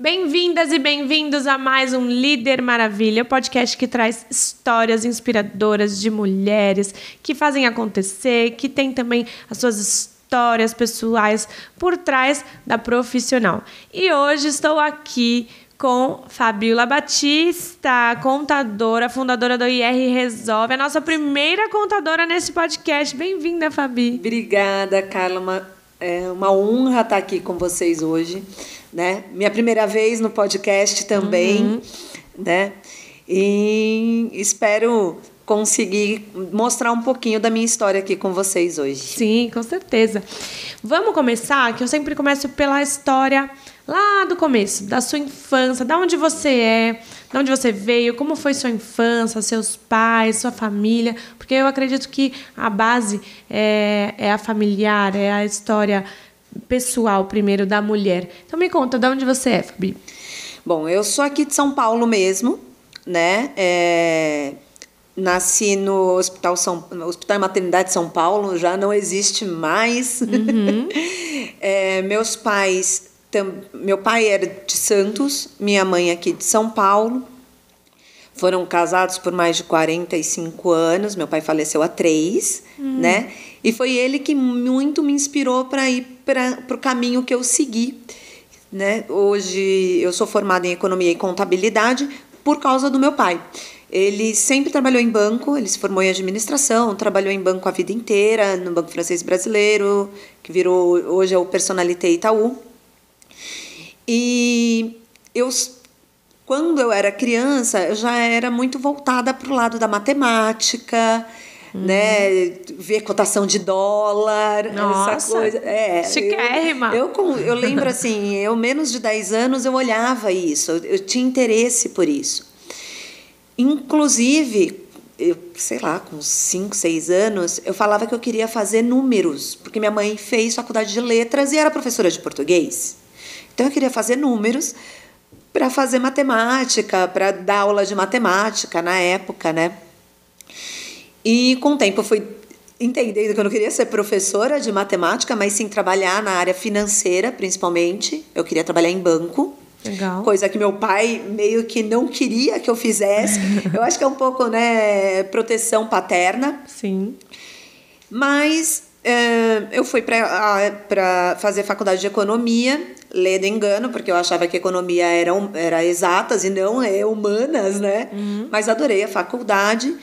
Bem-vindas e bem-vindos a mais um Líder Maravilha, o podcast que traz histórias inspiradoras de mulheres que fazem acontecer, que tem também as suas histórias pessoais por trás da profissional. E hoje estou aqui com Fabiola Batista, contadora, fundadora do IR Resolve, a nossa primeira contadora nesse podcast. Bem-vinda, Fabi. Obrigada, Carla. É uma honra estar aqui com vocês hoje, né? Minha primeira vez no podcast também, né? E espero conseguir mostrar um pouquinho da minha história aqui com vocês hoje. Sim, com certeza. Vamos começar, que eu sempre começo pela história lá do começo, da sua infância, da onde você é, de onde você veio, como foi sua infância, seus pais, sua família, porque eu acredito que a base é a familiar, é a história pessoal primeiro da mulher. Então me conta, de onde você é, Fabi? Bom, eu sou aqui de São Paulo mesmo, né? Nasci no Hospital e Maternidade de São Paulo, já não existe mais. Meus pais... Meu pai era de Santos, minha mãe aqui de São Paulo. Foram casados por mais de 45 anos. Meu pai faleceu há 3, né? E foi ele que muito me inspirou para ir para o caminho que eu segui, né? Hoje eu sou formada em Economia e Contabilidade por causa do meu pai. Ele sempre trabalhou em banco, ele se formou em administração, trabalhou em banco a vida inteira, no Banco Francês Brasileiro, que virou, hoje é o Personalité Itaú. E quando eu era criança, eu já era muito voltada para o lado da matemática, né? Ver cotação de dólar, nossa, essa coisa. chiquérrima. Eu lembro assim, menos de 10 anos, eu olhava isso, eu tinha interesse por isso. Inclusive, sei lá, com 5, 6 anos, eu falava que eu queria fazer números, porque minha mãe fez faculdade de letras e era professora de português. Então, eu queria fazer números para fazer matemática, para dar aula de matemática na época, né? E, com o tempo, eu fui entendendo que eu não queria ser professora de matemática, mas sim trabalhar na área financeira, principalmente. Eu queria trabalhar em banco. Legal. Coisa que meu pai meio que não queria que eu fizesse. Eu acho que é um pouco, né, proteção paterna. Sim. Mas eu fui para fazer faculdade de economia, ledo engano, porque eu achava que economia era exatas e não humanas, né? Mas adorei a faculdade.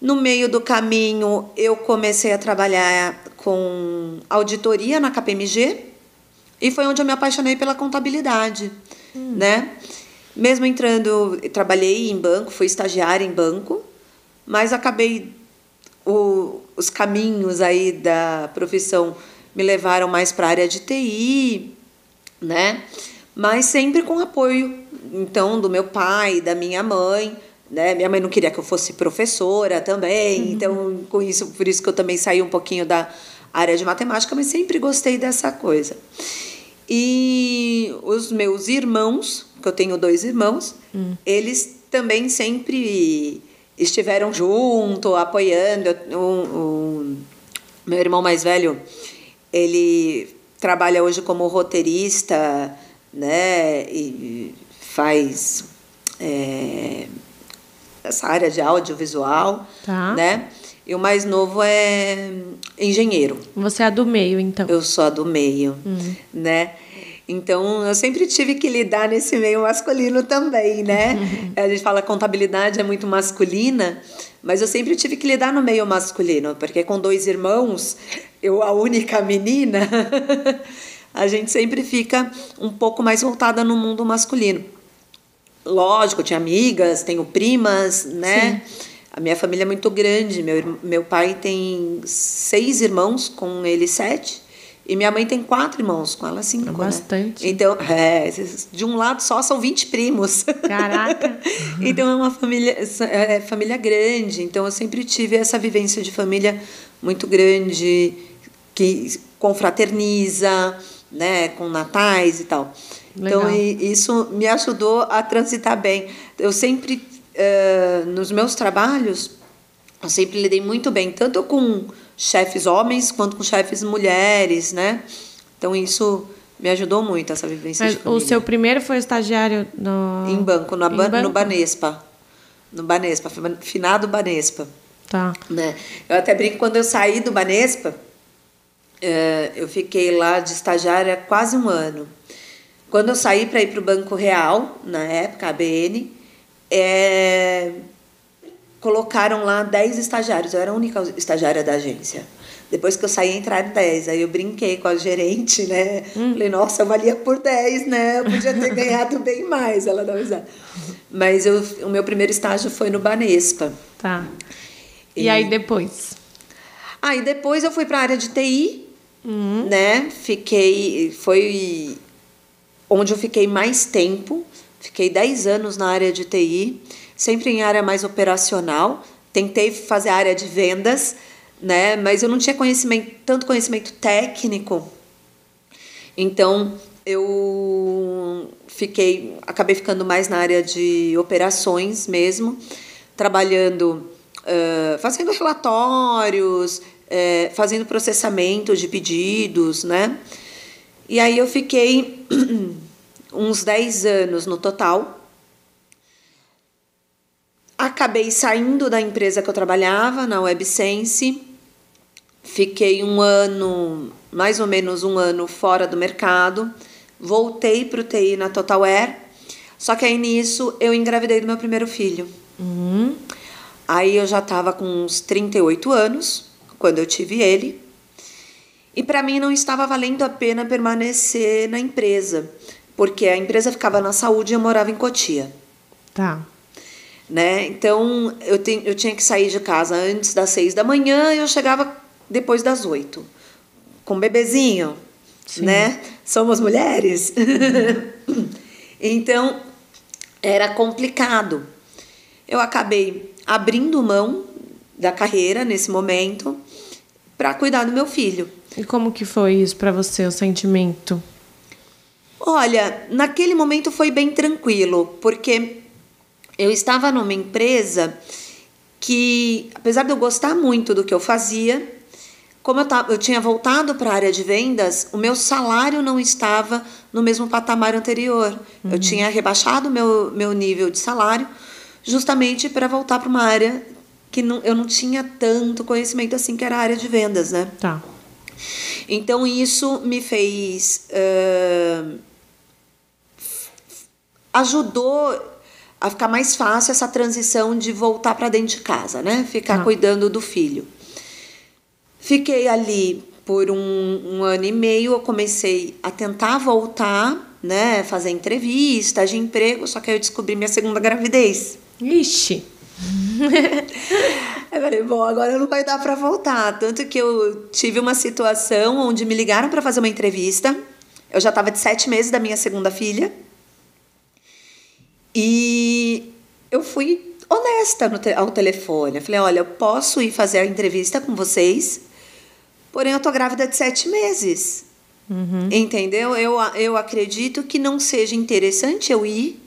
No meio do caminho, eu comecei a trabalhar com auditoria na KPMG e foi onde eu me apaixonei pela contabilidade, né? Mesmo entrando, trabalhei em banco, fui estagiária em banco, mas acabei... Os caminhos aí da profissão me levaram mais para a área de TI, né? Mas sempre com apoio, então, do meu pai, da minha mãe, né? Minha mãe não queria que eu fosse professora também, então, por isso que eu também saí um pouquinho da área de matemática, mas sempre gostei dessa coisa. E os meus irmãos, que eu tenho 2 irmãos, eles também sempre... estiveram junto, apoiando. Meu irmão mais velho, ele trabalha hoje como roteirista, né? E faz essa área de audiovisual, né? E o mais novo é engenheiro. Você é a do meio, então? Eu sou a do meio, né? Então, eu sempre tive que lidar nesse meio masculino também, né? A gente fala que contabilidade é muito masculina, mas eu sempre tive que lidar no meio masculino, porque com 2 irmãos, eu a única menina, a gente sempre fica um pouco mais voltada no mundo masculino. Lógico, eu tinha amigas, tenho primas, né? Sim. A minha família é muito grande, meu pai tem 6 irmãos, com ele 7, e minha mãe tem 4 irmãos, com ela 5. Bastante. Né? Então, de um lado só são 20 primos. Caraca! Então, é uma família grande. Então, eu sempre tive essa vivência de família muito grande, que confraterniza, né, com natais e tal. Legal. Então, isso me ajudou a transitar bem. Eu sempre, nos meus trabalhos, eu sempre lidei muito bem, tanto com chefes homens quanto com chefes mulheres, né? Então, isso Me ajudou muito essa vivência de Mas família. o seu primeiro foi estagiário no... Em banco, no banco? Banespa. No Banespa, finado Banespa. Tá. Né? Eu até brinco, quando eu saí do Banespa, eu fiquei lá de estagiária quase um ano. Quando eu saí para ir para o Banco Real, na época, a ABN, colocaram lá 10 estagiários. Eu era a única estagiária da agência. Depois que eu saí, entraram 10. Aí eu brinquei com a gerente, né? Falei, nossa, eu valia por 10, né? Eu podia ter ganhado bem mais. Ela dá risada. Mas o meu primeiro estágio foi no Banespa. Tá. E aí depois? Aí depois eu fui para a área de TI, né? Foi onde eu fiquei mais tempo. Fiquei 10 anos na área de TI, sempre em área mais operacional. Tentei fazer a área de vendas, né? Mas eu não tinha tanto conhecimento técnico. Então, eu acabei ficando mais na área de operações mesmo, trabalhando, fazendo relatórios, fazendo processamento de pedidos, né? E aí eu fiquei uns 10 anos no total. Acabei saindo da empresa que eu trabalhava, na WebSense. Fiquei mais ou menos um ano fora do mercado. Voltei para o TI na Totalware. Só que aí nisso eu engravidei do meu primeiro filho. Aí eu já estava com uns 38 anos, quando eu tive ele. E para mim não estava valendo a pena permanecer na empresa, porque a empresa ficava na Saúde e eu morava em Cotia. Tá. Né? Então, eu tinha que sair de casa antes das 6 da manhã e eu chegava depois das 8. Com bebezinho, né? Somos mulheres. Então, era complicado. Eu acabei abrindo mão da carreira nesse momento para cuidar do meu filho. E como que foi isso para você, o sentimento? Olha, naquele momento foi bem tranquilo, porque eu estava numa empresa que, apesar de eu gostar muito do que eu fazia, como eu tinha voltado para a área de vendas, o meu salário não estava no mesmo patamar anterior. Eu tinha rebaixado o meu nível de salário justamente para voltar para uma área que eu não tinha tanto conhecimento assim, que era a área de vendas, né? Tá. Então, isso me fez... ajudou a ficar mais fácil essa transição de voltar para dentro de casa, né? Ficar cuidando do filho. Fiquei ali por um ano e meio, eu comecei a tentar voltar, né? Fazer entrevistas de emprego, só que aí eu descobri minha segunda gravidez. Ixi! Eu falei, bom, agora não vai dar para voltar. Tanto que eu tive uma situação onde me ligaram para fazer uma entrevista. Eu já estava de 7 meses da minha segunda filha. E eu fui honesta ao telefone. Eu falei, olha, eu posso ir fazer a entrevista com vocês, porém eu tô grávida de 7 meses. Entendeu? Eu acredito que não seja interessante eu ir,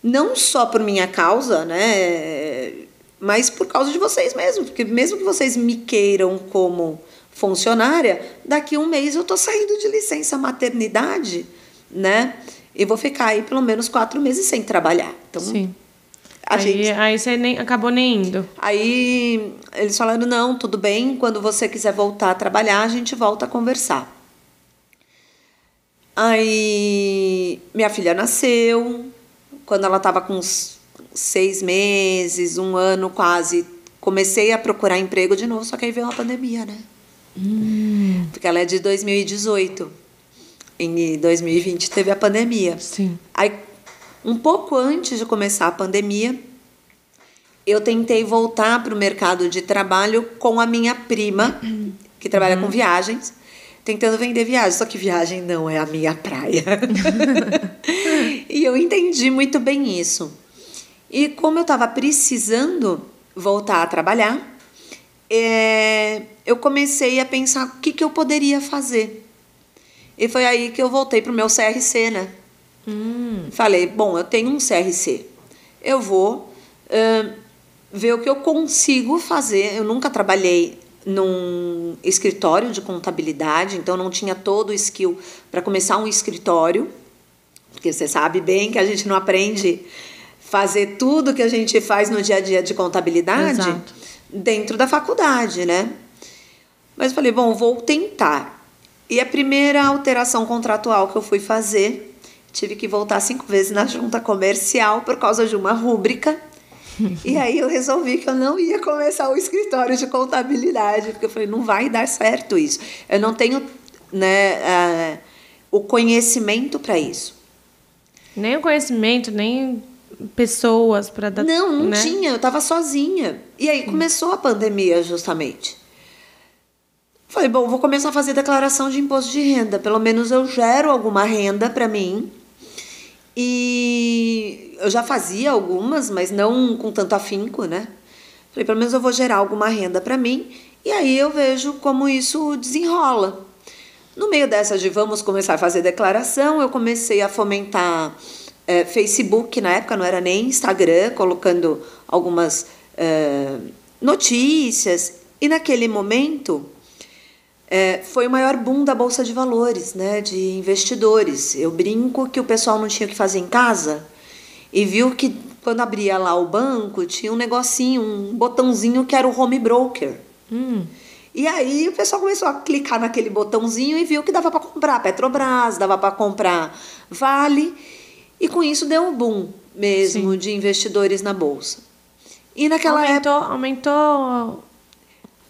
não só por minha causa, né, mas por causa de vocês mesmos. Porque mesmo que vocês me queiram como funcionária, daqui 1 mês eu tô saindo de licença maternidade, né? E vou ficar aí pelo menos 4 meses sem trabalhar. Então, sim. Aí você acabou nem indo. Aí eles falaram, não, tudo bem, quando você quiser voltar a trabalhar, a gente volta a conversar. Aí minha filha nasceu, quando ela estava com uns 6 meses, 1 ano quase, comecei a procurar emprego de novo, só que aí veio a pandemia, né? Porque ela é de 2018. Em 2020 teve a pandemia. Sim. Aí, um pouco antes de começar a pandemia, eu tentei voltar para o mercado de trabalho com a minha prima, que trabalha com viagens, tentando vender viagens. Só que viagem não é a minha praia. E eu entendi muito bem isso. E como eu estava precisando voltar a trabalhar, eu comecei a pensar o que eu poderia fazer. E foi aí que eu voltei para o meu CRC, né? Falei, bom, eu tenho um CRC. Eu vou ver o que eu consigo fazer. Eu nunca trabalhei num escritório de contabilidade, então não tinha todo o skill para começar um escritório, porque você sabe bem que a gente não aprende fazer tudo que a gente faz no dia a dia de contabilidade. Exato. Dentro da faculdade, né? Mas eu falei, bom, vou tentar. E a primeira alteração contratual que eu fui fazer, tive que voltar 5 vezes na junta comercial por causa de uma rúbrica. E aí eu resolvi que eu não ia começar o escritório de contabilidade, porque eu falei, não vai dar certo isso. Eu não tenho, né, o conhecimento para isso. Nem o conhecimento, nem pessoas para dar... Não né? tinha, eu estava sozinha. E aí começou a pandemia, justamente. Falei, bom, vou começar a fazer declaração de imposto de renda. Pelo menos eu gero alguma renda para mim. E eu já fazia algumas, mas não com tanto afinco, né? Falei, pelo menos eu vou gerar alguma renda para mim. E aí eu vejo como isso desenrola. No meio dessa de vamos começar a fazer declaração, eu comecei a fomentar Facebook, na época não era nem Instagram, colocando algumas notícias. E naquele momento... foi o maior boom da Bolsa de Valores, né, de investidores. Eu brinco que o pessoal não tinha o que fazer em casa e viu que quando abria lá o banco tinha um negocinho, um botãozinho que era o home broker. E aí o pessoal começou a clicar naquele botãozinho e viu que dava para comprar Petrobras, dava para comprar Vale, e com isso deu um boom mesmo. Sim. De investidores na Bolsa. E naquela época...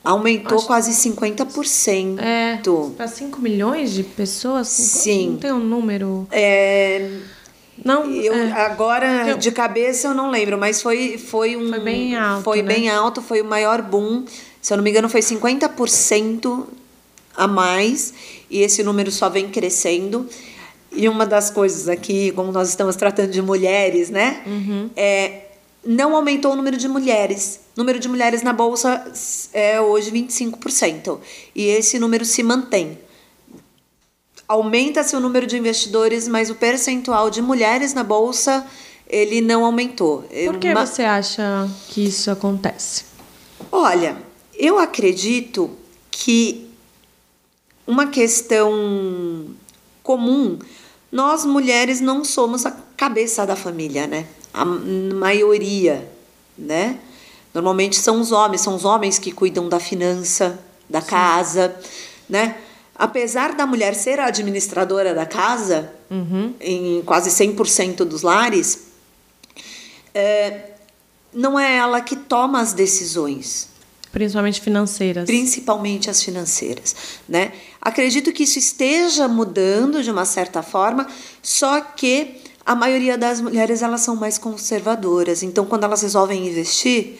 Aumentou quase 50%. Para 5 milhões de pessoas? Sim. Não tem um número. Não, agora, de cabeça, eu não lembro, mas foi bem alto. Foi, né? bem alto, foi o maior boom. Se eu não me engano, foi 50% a mais. E esse número só vem crescendo. E uma das coisas aqui, como nós estamos tratando de mulheres, né? Não aumentou o número de mulheres. O número de mulheres na Bolsa é hoje 25%. E esse número se mantém. Aumenta-se o número de investidores, mas o percentual de mulheres na Bolsa, ele não aumentou. Por que você acha que isso acontece? Olha, eu acredito que uma questão comum, nós mulheres não somos a cabeça da família, né? A maioria, né? Normalmente são os homens que cuidam da finança, da casa, né? Apesar da mulher ser a administradora da casa, em quase 100% dos lares, não é ela que toma as decisões. Principalmente financeiras. Principalmente as financeiras, né? Acredito que isso esteja mudando de uma certa forma, só que a maioria das mulheres, elas são mais conservadoras. Então, quando elas resolvem investir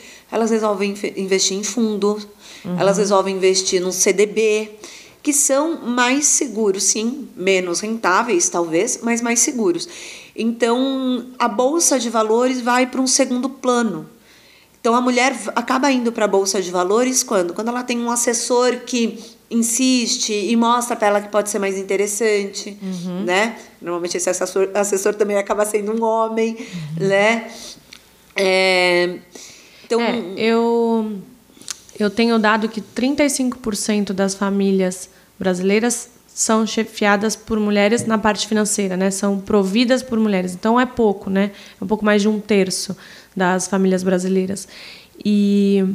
em fundo, elas resolvem investir num CDB, que são mais seguros, sim, menos rentáveis, talvez, mas mais seguros. Então, a Bolsa de Valores vai para um segundo plano. Então, a mulher acaba indo para a Bolsa de Valores quando? Quando ela tem um assessor que insiste e mostra para ela que pode ser mais interessante, né? Normalmente esse assessor também acaba sendo um homem, né? Então, eu tenho dado que 35% das famílias brasileiras são chefiadas por mulheres na parte financeira, né? São providas por mulheres. Então, é pouco, né? É um pouco mais de 1/3 das famílias brasileiras. E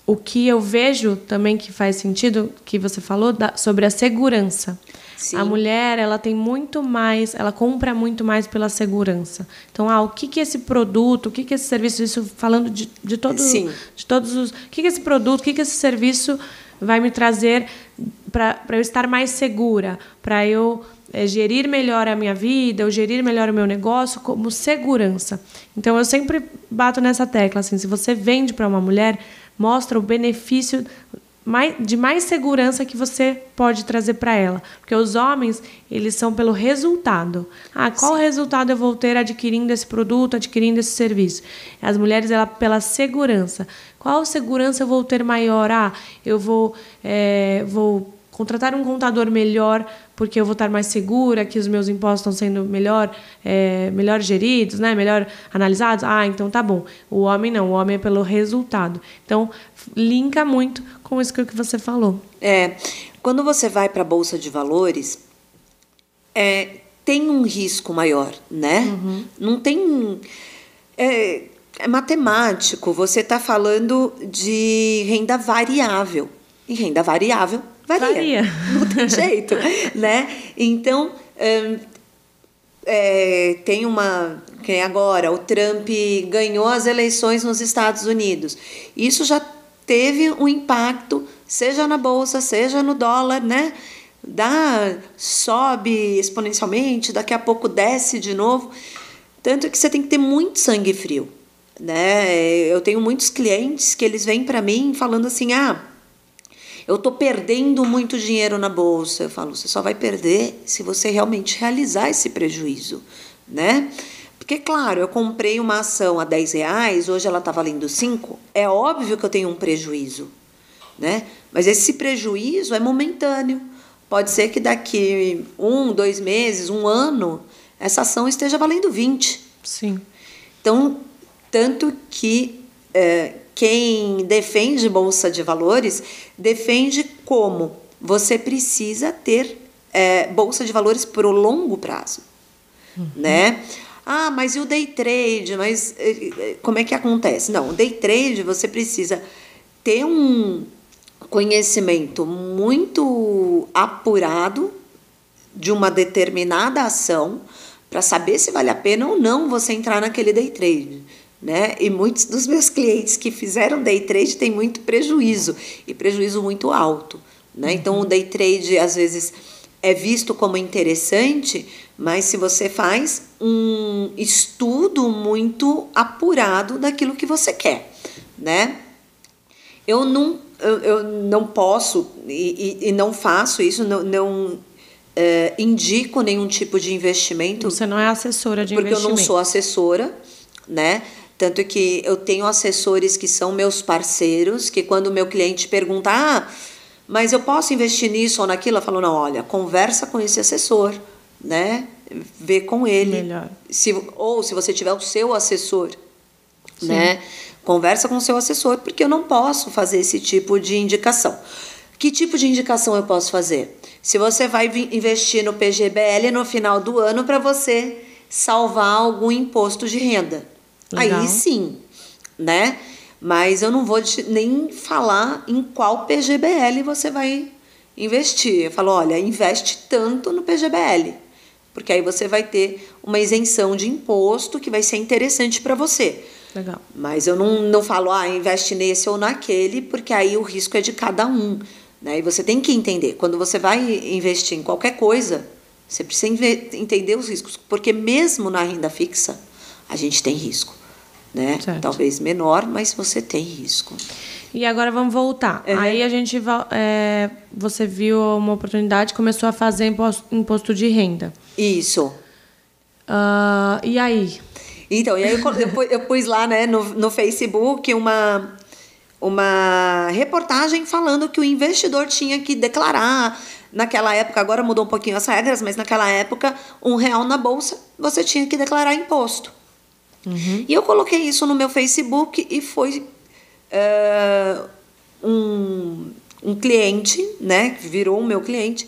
o que eu vejo também que faz sentido, que você falou, sobre a segurança. Sim. A mulher, ela tem muito mais, ela compra muito mais pela segurança. Então, o que esse produto, o que esse serviço, isso falando de todos os... O que esse produto, o que esse serviço vai me trazer para eu estar mais segura, para eu gerir melhor a minha vida, eu gerir melhor o meu negócio como segurança. Então, eu sempre bato nessa tecla, assim, se você vende para uma mulher, mostra o benefício de mais segurança que você pode trazer para ela. Porque os homens, eles são pelo resultado. Qual resultado eu vou ter adquirindo esse produto, adquirindo esse serviço? As mulheres, ela pela segurança. Qual segurança eu vou ter maior? Eu vou contratar um contador melhor, porque eu vou estar mais segura que os meus impostos estão sendo melhor geridos, né? Melhor analisados. Então tá bom. O homem não, o homem é pelo resultado. Então, linka muito com isso que você falou. Quando você vai para a Bolsa de Valores, tem um risco maior, né? Não tem... É matemático, você está falando de renda variável. E renda variável varia. Não tem jeito, né? Então, tem uma... Que agora, o Trump ganhou as eleições nos Estados Unidos. Isso já teve um impacto, seja na Bolsa, seja no dólar, né? Sobe exponencialmente, daqui a pouco desce de novo. Tanto que você tem que ter muito sangue frio, né? Eu tenho muitos clientes que eles vêm para mim falando assim, eu estou perdendo muito dinheiro na Bolsa. Eu falo, você só vai perder se você realmente realizar esse prejuízo, né? Porque, claro, eu comprei uma ação a R$10, hoje ela está valendo 5, é óbvio que eu tenho um prejuízo, né? Mas esse prejuízo é momentâneo. Pode ser que daqui 1, 2 meses, 1 ano, essa ação esteja valendo 20. Sim. Então, tanto que quem defende Bolsa de Valores, defende como você precisa ter Bolsa de Valores por longo prazo, né? Mas e o day trade? Mas como é que acontece? Não, o day trade você precisa ter um conhecimento muito apurado de uma determinada ação para saber se vale a pena ou não você entrar naquele day trade, né? E muitos dos meus clientes que fizeram day trade têm muito prejuízo, e prejuízo muito alto, né? Então, o day trade, às vezes, é visto como interessante, mas se você faz um estudo muito apurado daquilo que você quer, né? Eu não posso e não faço isso, não indico nenhum tipo de investimento. Você não é assessora de investimento. Porque eu não sou assessora, né? Tanto que eu tenho assessores que são meus parceiros, que quando o meu cliente pergunta, mas eu posso investir nisso ou naquilo? Eu falo, não, olha, conversa com esse assessor, né? Vê com ele. Melhor. Se você tiver o seu assessor, sim, né? Conversa com o seu assessor, porque eu não posso fazer esse tipo de indicação. Que tipo de indicação eu posso fazer? Se você vai investir no PGBL no final do ano para você salvar algum imposto de renda. Legal. Aí sim, né? Mas eu não vou nem falar em qual PGBL você vai investir. Eu falo, olha, investe tanto no PGBL, porque aí você vai ter uma isenção de imposto que vai ser interessante para você. Legal. Mas eu não falo, investe nesse ou naquele, porque aí o risco é de cada um, né? E você tem que entender, quando você vai investir em qualquer coisa, você precisa entender os riscos, porque mesmo na renda fixa, a gente tem risco, né? Certo. Talvez menor, mas você tem risco. E agora vamos voltar. Aí a gente você viu uma oportunidade, começou a fazer imposto de renda. Isso. E aí? Então, e aí eu pus lá, né, no Facebook uma reportagem falando que o investidor tinha que declarar. Naquela época, agora mudou um pouquinho as regras, mas naquela época, R$1 na bolsa, você tinha que declarar imposto. E eu coloquei isso no meu Facebook e foi um cliente, né, que virou o meu cliente.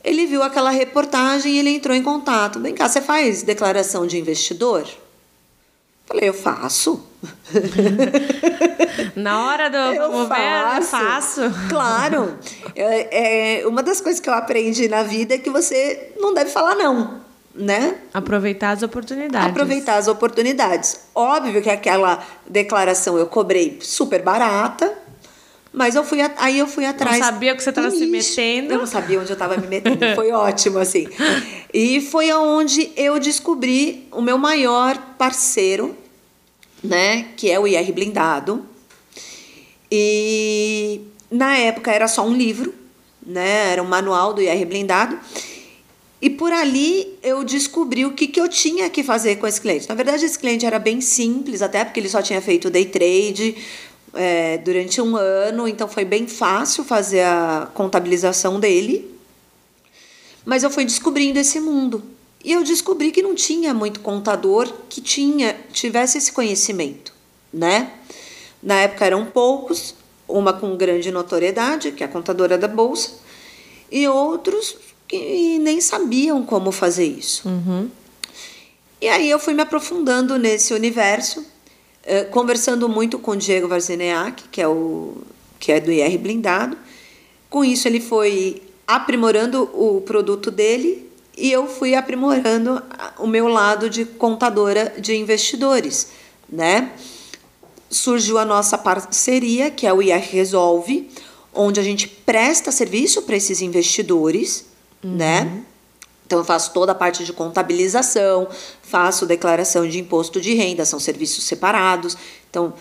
Ele viu aquela reportagem e ele entrou em contato. Vem cá, você faz declaração de investidor? Falei, eu faço. Na hora do vamos ver, eu faço. Claro. Uma das coisas que eu aprendi na vida é que você não deve falar não, né? Aproveitar as oportunidades. Aproveitar as oportunidades. Óbvio que aquela declaração eu cobrei super barata, mas eu fui atrás. Não sabia o que você estava se metendo. Eu não sabia onde eu estava me metendo. Foi ótimo, assim. E foi onde eu descobri o meu maior parceiro, né? Que é o IR Blindado. E na época era só um livro, né? Era um manual do IR Blindado. E por ali eu descobri o que eu tinha que fazer com esse cliente. Na verdade, esse cliente era bem simples, até porque ele só tinha feito day trade. durante um ano, então foi bem fácil fazer a contabilização dele. Mas eu fui descobrindo esse mundo. E eu descobri que não tinha muito contador que tivesse esse conhecimento, né? Na época eram poucos, uma com grande notoriedade, que é a contadora da Bolsa, e outros que nem sabiam como fazer isso. Uhum. E aí eu fui me aprofundando nesse universo, conversando muito com o Diego Varzeniak, que é do IR Blindado. Com isso ele foi aprimorando o produto dele e eu fui aprimorando o meu lado de contadora de investidores, né? Surgiu a nossa parceria, que é o IR Resolve, onde a gente presta serviço para esses investidores, né? Então, eu faço toda a parte de contabilização, faço declaração de imposto de renda, são serviços separados. Então,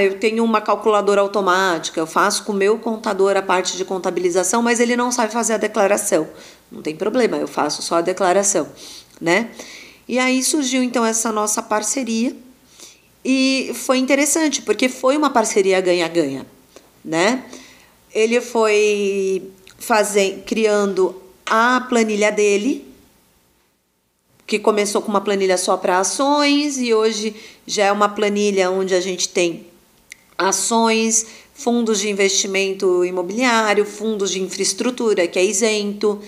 eu tenho uma calculadora automática, eu faço com o meu contador a parte de contabilização, mas ele não sabe fazer a declaração. Não tem problema, eu faço só a declaração, né? E aí surgiu, então, essa nossa parceria. E foi interessante, porque foi uma parceria ganha-ganha, né? Ele foi criando a planilha dele, que começou com uma planilha só para ações e hoje já é uma planilha onde a gente tem ações, fundos de investimento imobiliário, fundos de infraestrutura, que é isento,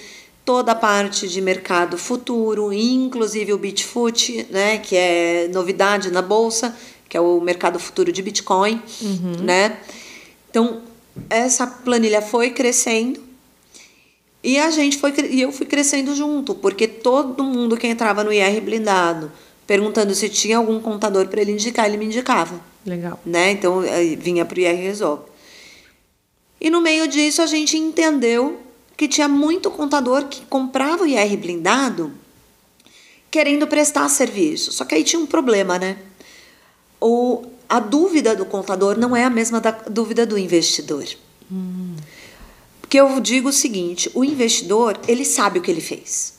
toda a parte de mercado futuro, inclusive o Bitfut, né, que é novidade na Bolsa, que é o mercado futuro de Bitcoin, né? Então, essa planilha foi crescendo e eu fui crescendo junto, porque todo mundo que entrava no IR Blindado perguntando se tinha algum contador para ele indicar, ele me indicava. Legal. Né? Então, vinha para o IR Resolve. E no meio disso, a gente entendeu que tinha muito contador que comprava o IR Blindado querendo prestar serviço. Só que aí tinha um problema, né? A dúvida do contador não é a mesma da dúvida do investidor. Porque eu digo o seguinte, o investidor, ele sabe o que ele fez.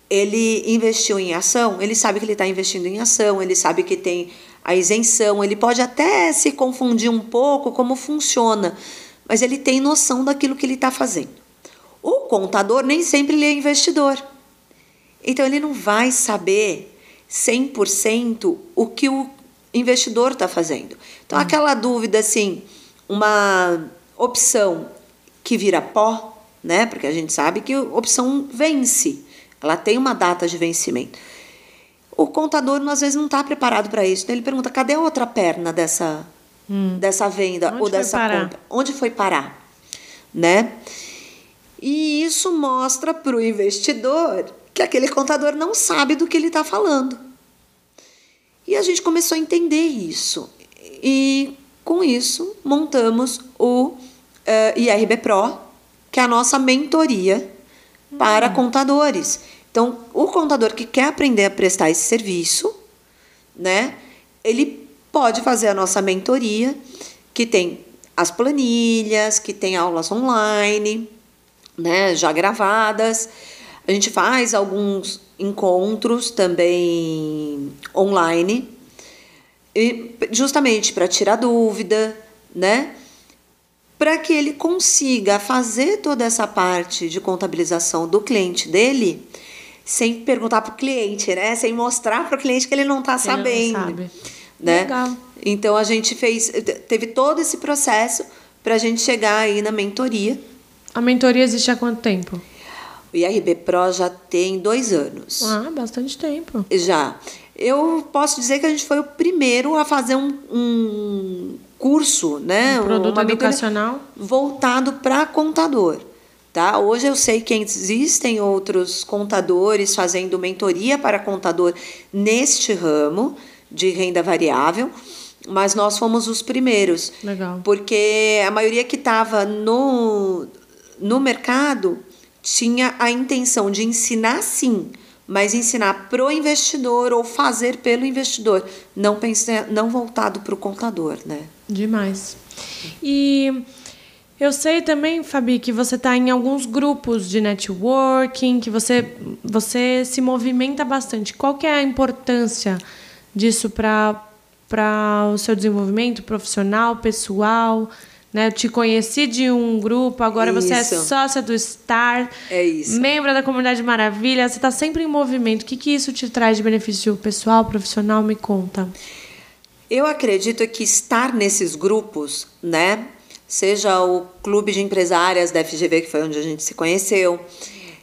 Ele investiu em ação, ele sabe que ele está investindo em ação, ele sabe que tem a isenção, ele pode até se confundir um pouco como funciona, mas ele tem noção daquilo que ele está fazendo. O contador nem sempre ele é investidor. Então, ele não vai saber 100% o que o investidor está fazendo. Então, aquela dúvida, assim, uma opção que vira pó, né? Porque a gente sabe que a opção vence. Ela tem uma data de vencimento. O contador, às vezes, não está preparado para isso. Então, ele pergunta, cadê a outra perna dessa venda ou dessa compra? Onde foi parar? Né? E isso mostra para o investidor que aquele contador não sabe do que ele está falando. E a gente começou a entender isso. E, com isso, montamos o IRB Pro, que é a nossa mentoria para contadores. Então, o contador que quer aprender a prestar esse serviço, né, ele pode fazer a nossa mentoria, que tem as planilhas, que tem aulas online, né, já gravadas. A gente faz alguns encontros também online, justamente para tirar dúvida, né? Para que ele consiga fazer toda essa parte de contabilização do cliente dele sem perguntar para o cliente, né? Sem mostrar para o cliente que ele não está sabendo. Não sabe. Né? Legal. Então, a gente teve todo esse processo para a gente chegar aí na mentoria. A mentoria existe há quanto tempo? O IRB Pro já tem 2 anos. Bastante tempo. Já. Eu posso dizer que a gente foi o primeiro a fazer um curso, né? Um produto educacional voltado para contador. Tá? Hoje eu sei que existem outros contadores fazendo mentoria para contador neste ramo de renda variável, mas nós fomos os primeiros. Legal. Porque a maioria que estava no mercado tinha a intenção de ensinar, sim, mas ensinar para o investidor ou fazer pelo investidor, não voltado para o contador, né? Demais. E eu sei também, Fabi, que você está em alguns grupos de networking, que você se movimenta bastante. Qual que é a importância disso para para o seu desenvolvimento profissional, pessoal, né? Eu te conheci de um grupo, agora você é sócia do Star. É isso. Membro da Comunidade Maravilha, você está sempre em movimento. O que isso te traz de benefício pessoal, profissional? Me conta. Eu acredito que estar nesses grupos, né? Seja o Clube de Empresárias da FGV, que foi onde a gente se conheceu,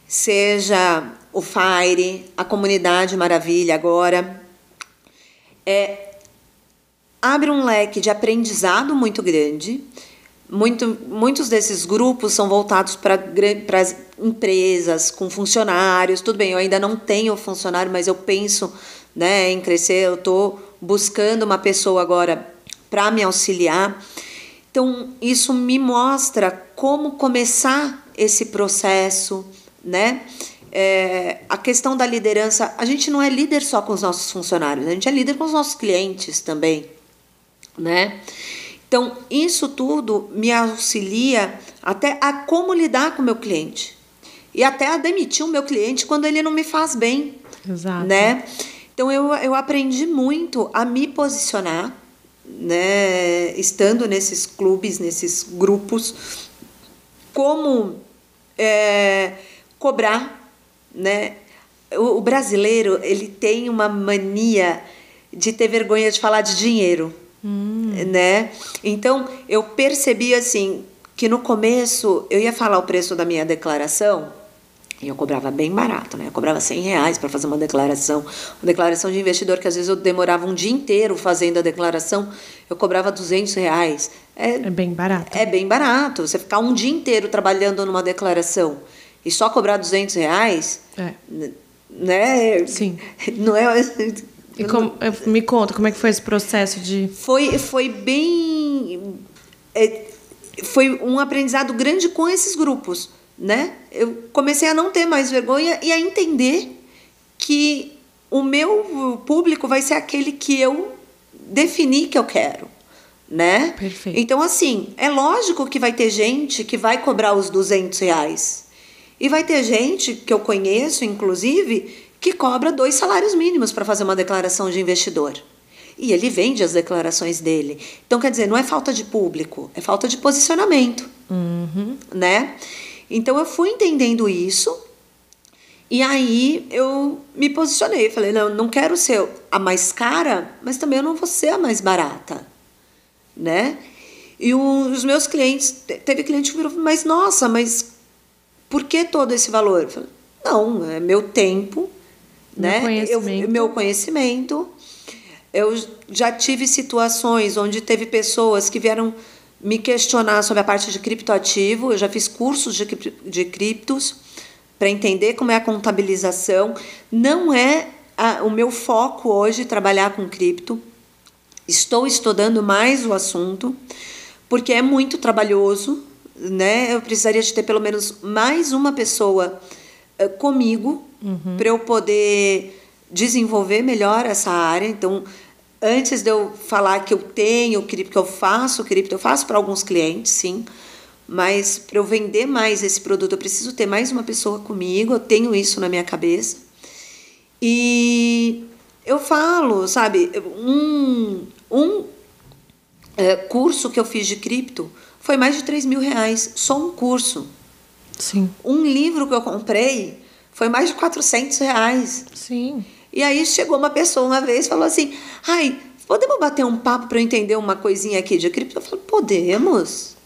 seja o FIRE, a Comunidade Maravilha agora, abre um leque de aprendizado muito grande. Muitos desses grupos são voltados para as empresas, com funcionários. Tudo bem, eu ainda não tenho funcionário, mas eu penso, né, em crescer. Eu estou buscando uma pessoa agora para me auxiliar. Então, isso me mostra como começar esse processo, né? A questão da liderança, a gente não é líder só com os nossos funcionários, a gente é líder com os nossos clientes também, né? Então, isso tudo me auxilia até a como lidar com o meu cliente e até a demitir o meu cliente quando ele não me faz bem. Exato. Né? Então, eu aprendi muito a me posicionar, né? Estando nesses clubes, nesses grupos, como cobrar, né? O brasileiro, ele tem uma mania de ter vergonha de falar de dinheiro, né? Então, eu percebi assim que no começo eu ia falar o preço da minha declaração e eu cobrava bem barato, né? Eu cobrava R$100 para fazer uma declaração de investidor, que às vezes eu demorava um dia inteiro fazendo a declaração, eu cobrava R$200. É bem barato. É bem barato. Você ficar um dia inteiro trabalhando numa declaração e só cobrar R$200, né? Sim. Não é... E me conta, como é que foi esse processo de... Foi bem... Foi um aprendizado grande com esses grupos, né? Eu comecei a não ter mais vergonha e a entender que o meu público vai ser aquele que eu defini que eu quero, né? Perfeito. Então, assim, é lógico que vai ter gente que vai cobrar os R$200 e vai ter gente que eu conheço, inclusive, que cobra 2 salários mínimos para fazer uma declaração de investidor. E ele vende as declarações dele. Então, quer dizer, não é falta de público, é falta de posicionamento, né? Então, eu fui entendendo isso e aí eu me posicionei. Falei, não quero ser a mais cara, mas também eu não vou ser a mais barata, né? E os meus clientes, teve cliente que virou, mas nossa, mas por que todo esse valor? Eu falei, não, é meu tempo, né? Meu conhecimento. Eu já tive situações onde teve pessoas que vieram me questionar sobre a parte de criptoativo. Eu já fiz cursos de criptos para entender como é a contabilização. Não é o meu foco hoje trabalhar com cripto. Estou estudando mais o assunto, porque é muito trabalhoso, né? Eu precisaria de ter pelo menos mais uma pessoa comigo para eu poder desenvolver melhor essa área. Então, antes de eu falar que eu tenho cripto, que eu faço cripto, eu faço para alguns clientes, sim, mas para eu vender mais esse produto, eu preciso ter mais uma pessoa comigo, eu tenho isso na minha cabeça. E eu falo, sabe, um curso que eu fiz de cripto foi mais de R$3.000, só um curso. Sim. Um livro que eu comprei foi mais de R$400. Sim. E aí chegou uma pessoa uma vez e falou assim, ai, podemos bater um papo para eu entender uma coisinha aqui de cripto? Eu falei, podemos.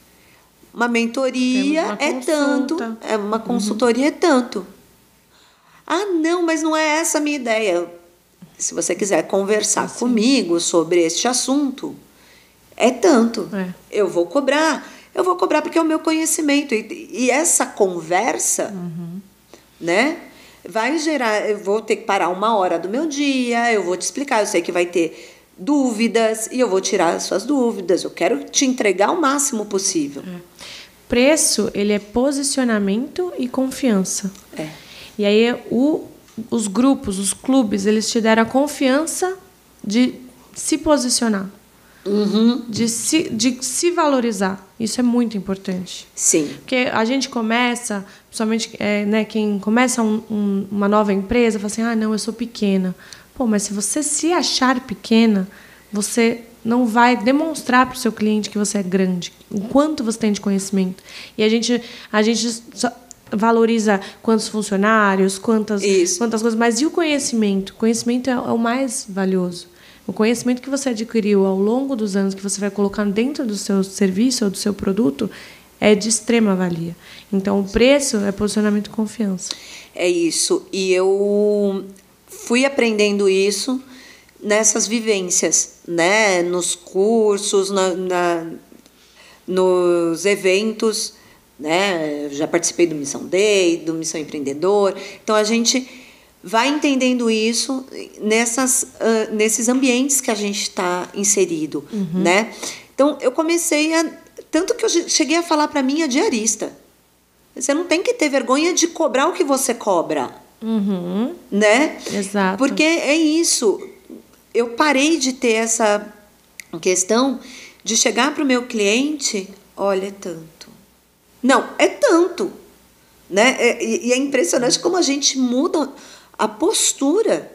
Uma mentoria é tanto, uma consultoria é tanto. Ah, não, mas não é essa a minha ideia. Se você quiser conversar comigo sobre este assunto, é tanto. Eu vou cobrar porque é o meu conhecimento. E essa conversa, né, vai gerar... Eu vou ter que parar 1 hora do meu dia, eu vou te explicar, eu sei que vai ter dúvidas e eu vou tirar as suas dúvidas. Eu quero te entregar o máximo possível. Preço, ele é posicionamento e confiança. E aí os grupos, os clubes, eles te deram a confiança de se posicionar. De se valorizar. Isso é muito importante. Sim. Porque a gente começa, principalmente né, quem começa uma nova empresa, fala assim, não, eu sou pequena. Pô, mas se você se achar pequena, você não vai demonstrar para o seu cliente que você é grande, o quanto você tem de conhecimento. E a gente só valoriza quantos funcionários, quantas coisas, mas e o conhecimento? O conhecimento é o mais valioso. O conhecimento que você adquiriu ao longo dos anos, que você vai colocar dentro do seu serviço ou do seu produto, é de extrema valia. Então, o preço é posicionamento de confiança. É isso. E eu fui aprendendo isso nessas vivências, né? Nos cursos, nos eventos, né? Eu já participei do Missão Day, do Missão Empreendedor. Então, a gente vai entendendo isso nesses ambientes que a gente está inserido, né? Então, eu comecei tanto que eu cheguei a falar para minha diarista, você não tem que ter vergonha de cobrar o que você cobra, né? Exato. Porque é isso. Eu parei de ter essa questão de chegar para o meu cliente, olha, é tanto. Não, é tanto, né? E é impressionante como a gente muda a postura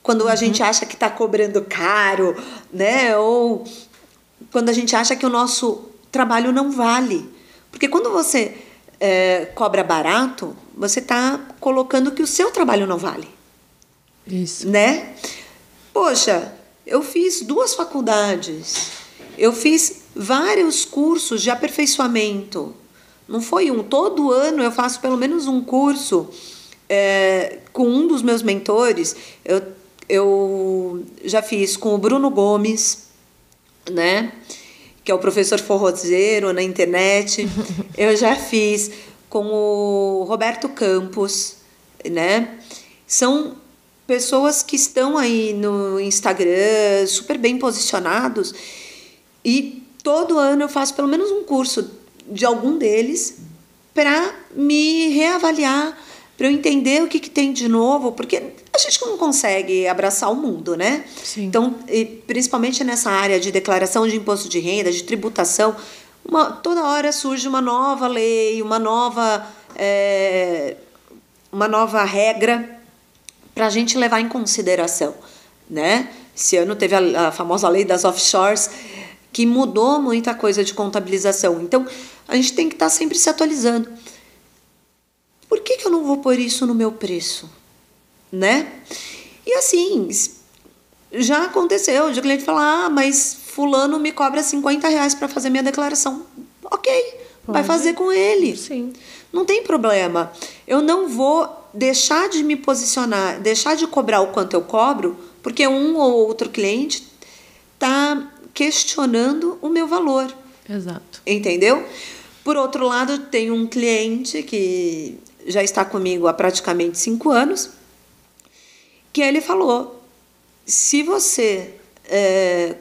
quando a gente acha que está cobrando caro, né? Ou quando a gente acha que o nosso trabalho não vale. Porque quando você cobra barato, você está colocando que o seu trabalho não vale. Isso. Né? Poxa, eu fiz 2 faculdades, eu fiz vários cursos de aperfeiçoamento. Não foi um. Todo ano eu faço pelo menos um curso com um dos meus mentores. Eu já fiz com o Bruno Gomes, né? Que é o professor forrozeiro na internet. Eu já fiz com o Roberto Campos, né? São pessoas que estão aí no Instagram, super bem posicionados, e todo ano eu faço pelo menos um curso de algum deles para me reavaliar, para eu entender o que tem de novo, porque a gente não consegue abraçar o mundo, né? Sim. Então, principalmente nessa área de declaração de imposto de renda, de tributação, toda hora surge uma nova lei, uma nova regra para a gente levar em consideração, né? Esse ano teve a famosa lei das offshores, que mudou muita coisa de contabilização. Então, a gente tem que estar sempre se atualizando. Por que eu não vou pôr isso no meu preço? Né? E assim, já aconteceu de o cliente falar, mas fulano me cobra R$50 para fazer minha declaração. Ok, vai fazer com ele. Sim. Não tem problema. Eu não vou deixar de me posicionar, deixar de cobrar o quanto eu cobro, porque um ou outro cliente está questionando o meu valor. Exato. Entendeu? Por outro lado, tem um cliente que já está comigo há praticamente 5 anos, que ele falou, se você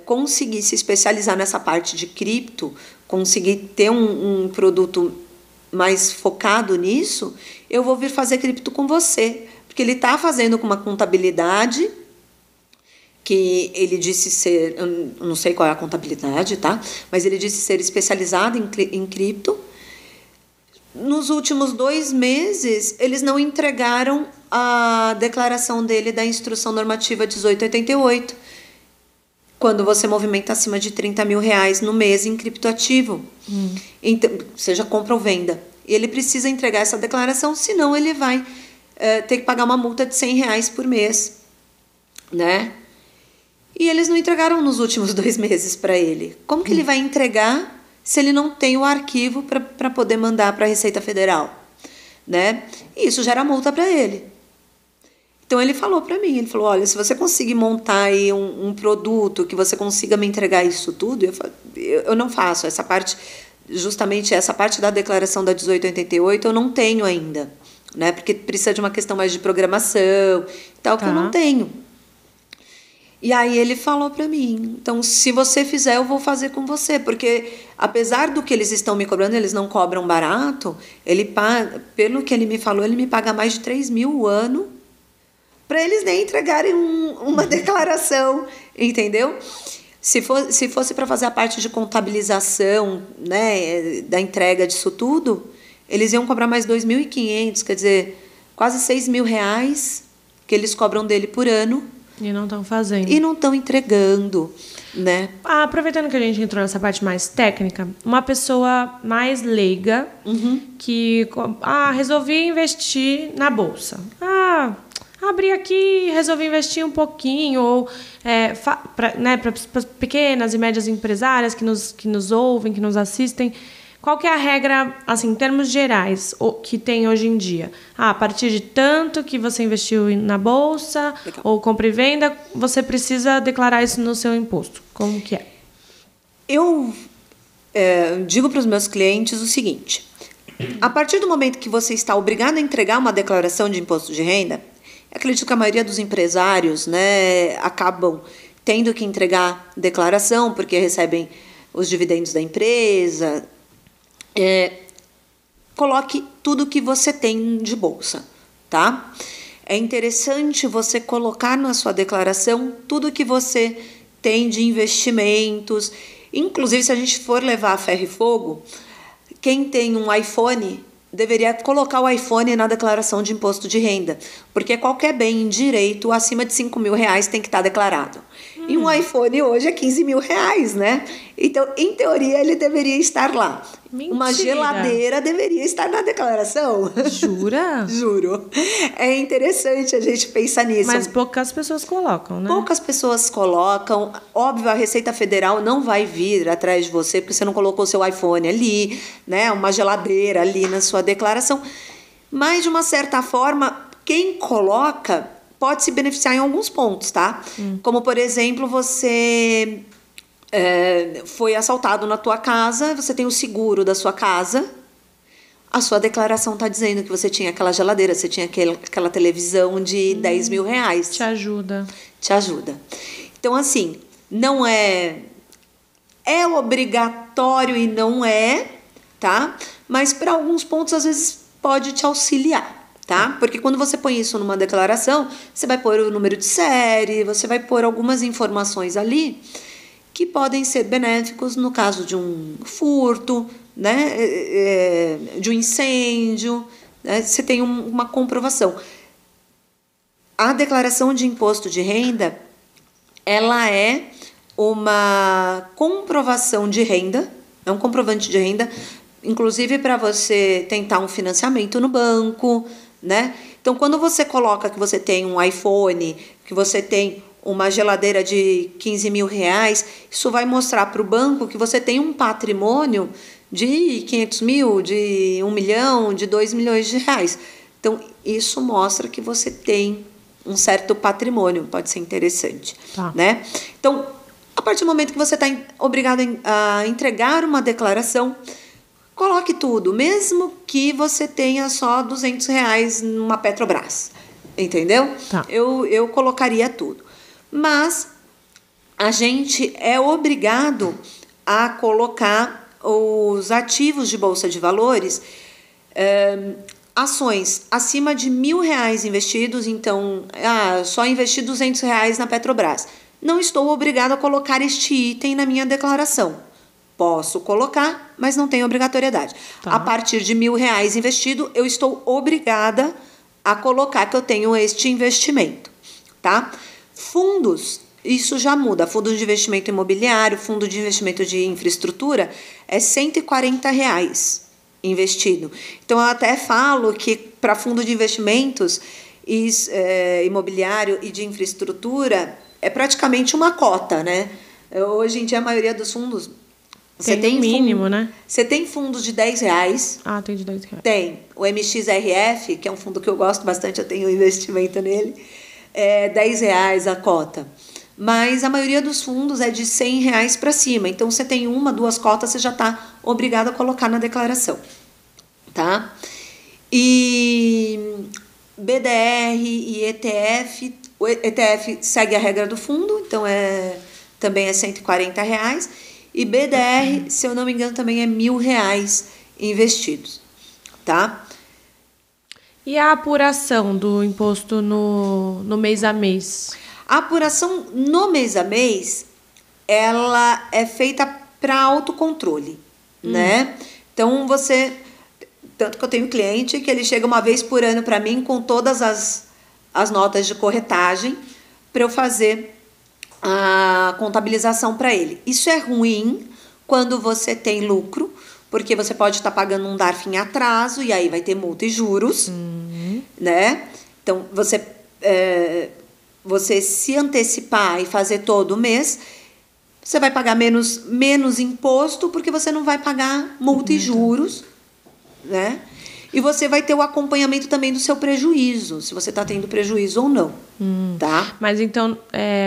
conseguir se especializar nessa parte de cripto, conseguir ter um produto mais focado nisso, eu vou vir fazer cripto com você. Porque ele está fazendo com uma contabilidade que ele disse ser, eu não sei qual é a contabilidade, tá? Mas ele disse ser especializado em cripto. Nos últimos 2 meses, eles não entregaram a declaração dele da Instrução Normativa 1888, quando você movimenta acima de R$30 mil no mês em criptoativo, então, seja compra ou venda. E ele precisa entregar essa declaração, senão ele vai ter que pagar uma multa de R$100 por mês, né? E eles não entregaram nos últimos 2 meses para ele. Como que ele vai entregar se ele não tem o arquivo para poder mandar para a Receita Federal, né? E isso gera multa para ele. Então ele falou para mim, ele falou, olha, se você conseguir montar aí um produto que você consiga me entregar isso tudo, eu não faço essa parte, justamente essa parte da declaração da 1888 eu não tenho ainda, né? Porque precisa de uma questão mais de programação e tal, que eu não tenho. E aí ele falou para mim, então se você fizer eu vou fazer com você, porque apesar do que eles estão me cobrando, eles não cobram barato, ele paga, pelo que ele me falou, ele me paga mais de 3 mil o ano para eles nem entregarem uma declaração, entendeu? Se fosse para fazer a parte de contabilização, né, da entrega disso tudo, eles iam cobrar mais 2.500, quer dizer, quase R$6 mil que eles cobram dele por ano, E não estão fazendo. E não estão entregando, né? Aproveitando que a gente entrou nessa parte mais técnica, uma pessoa mais leiga que resolvi investir na bolsa. Abri aqui, resolvi investir um pouquinho, ou para as pequenas e médias empresárias que nos ouvem, que nos assistem. Qual que é a regra, assim, em termos gerais, que tem hoje em dia? A partir de tanto que você investiu na bolsa, legal, ou compra e venda, você precisa declarar isso no seu imposto. Como que é? Eu digo para os meus clientes o seguinte: a partir do momento que você está obrigado a entregar uma declaração de imposto de renda, acredito que a maioria dos empresários, né, acabam tendo que entregar declaração porque recebem os dividendos da empresa. Coloque tudo que você tem de bolsa, tá? É interessante você colocar na sua declaração tudo que você tem de investimentos. Inclusive, se a gente for levar a ferro e fogo, quem tem um iPhone deveria colocar o iPhone na declaração de imposto de renda, porque qualquer bem em direito acima de R$5.000 tem que estar declarado. E um iPhone hoje é R$15.000, né? Então, em teoria, ele deveria estar lá. Mentira. Uma geladeira deveria estar na declaração. Jura? Juro. É interessante a gente pensar nisso. Mas poucas pessoas colocam, né? Poucas pessoas colocam. Óbvio, a Receita Federal não vai vir atrás de você porque você não colocou seu iPhone ali, né? Uma geladeira ali na sua declaração. Mas, de uma certa forma, quem coloca pode se beneficiar em alguns pontos, tá? Como, por exemplo, você foi assaltado na tua casa, você tem o seguro da sua casa, a sua declaração está dizendo que você tinha aquela geladeira, você tinha aquela televisão de R$10.000. Te ajuda. Te ajuda. Então, assim, não é obrigatório e não é, tá? Mas para alguns pontos, às vezes, pode te auxiliar. Tá? Porque quando você põe isso numa declaração, você vai pôr o número de série, você vai pôr algumas informações ali que podem ser benéficos no caso de um furto, né? De um incêndio, né? Você tem uma comprovação. A declaração de imposto de renda, ela é uma comprovação de renda, é um comprovante de renda, inclusive para você tentar um financiamento no banco, né? Então, quando você coloca que você tem um iPhone, que você tem uma geladeira de R$15.000, isso vai mostrar para o banco que você tem um patrimônio de 500 mil, de 1 milhão, de 2 milhões de reais. Então, isso mostra que você tem um certo patrimônio, pode ser interessante, né? Então, a partir do momento que você está obrigado a entregar uma declaração, coloque tudo, mesmo que você tenha só R$200 numa Petrobras, entendeu? Tá. Eu colocaria tudo. Mas a gente é obrigado a colocar os ativos de Bolsa de Valores, ações acima de R$1.000 investidos, então, só investi R$200 na Petrobras. Não estou obrigado a colocar este item na minha declaração. Posso colocar, mas não tem obrigatoriedade. Tá. A partir de R$1.000 investido, eu estou obrigada a colocar que eu tenho este investimento, tá? Fundos, isso já muda. Fundo de investimento imobiliário, fundo de investimento de infraestrutura, é R$140 investido. Então, eu até falo que para fundo de investimentos imobiliário e de infraestrutura, é praticamente uma cota, né? Hoje em dia, a maioria dos fundos... Você tem mínimo, né? Você tem fundos de R$10. Tem de R$10. Tem. O MXRF, que é um fundo que eu gosto bastante, eu tenho investimento nele, é R$10 a cota. Mas a maioria dos fundos é de R$100 para cima. Então, você tem 1, 2 cotas, você já está obrigado a colocar na declaração. Tá? E BDR e ETF. O ETF segue a regra do fundo, então também é R$140. E BDR, se eu não me engano, também é R$1.000 investidos, tá? E a apuração do imposto no mês a mês? A apuração no mês a mês, ela é feita para autocontrole, né? Então, tanto que eu tenho cliente que ele chega uma vez por ano para mim com todas as notas de corretagem, para eu fazer a contabilização para ele. Isso é ruim quando você tem lucro, porque você pode estar pagando um DARF em atraso e aí vai ter multa e juros, né? Então, você se antecipar e fazer todo mês, você vai pagar menos imposto, porque você não vai pagar multa e juros, né? E você vai ter o acompanhamento também do seu prejuízo, se você está tendo prejuízo ou não, tá? Mas então,